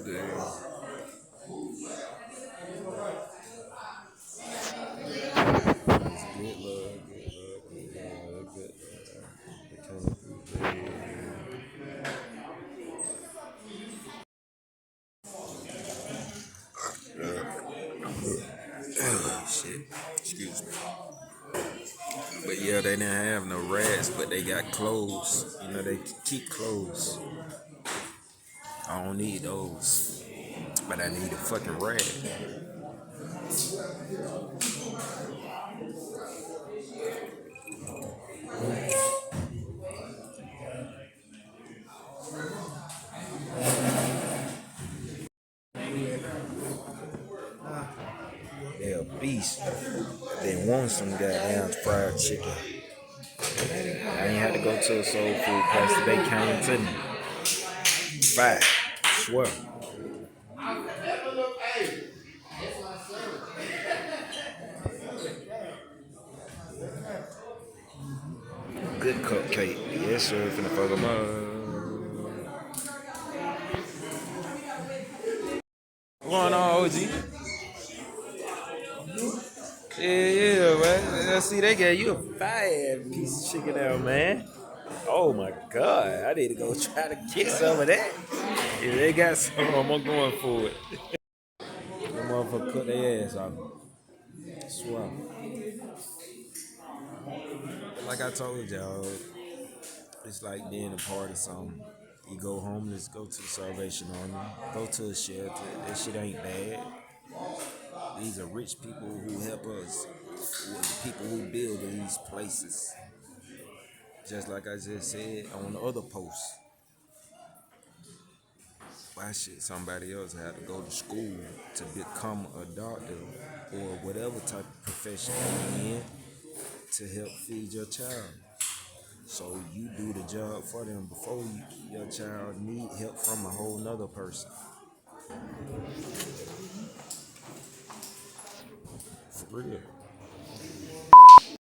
Good love, good love, good love, good love. They coming through. Oh, shit. Excuse me. But yeah, they didn't have no rats, but they got clothes. You know, they keep clothes. I don't need those, but I need a fucking rat. They're a beast. They want some goddamn fried chicken. I ain't had to go to a soul food place. They came to me. Five. Swear. Good cupcake. Yes, sir. Finna fuck 'em up. What's going on, OG? Yeah, man. I see they gave you a fire piece of chicken out, man. Oh my god. I need to go try to get some of that. If they got some, I'm going for it. Them motherfucker cut their ass off. Swear. Like I told y'all, it's like being a part of something. You go homeless, go to the Salvation Army, go to a shelter. That shit ain't bad. These are rich people who help us. The people who build these places. Just like I just said on the other post. Why should somebody else have to go to school to become a doctor or whatever type of profession you're in to help feed your child? So you do the job for them before your child need help from a whole nother person. For real.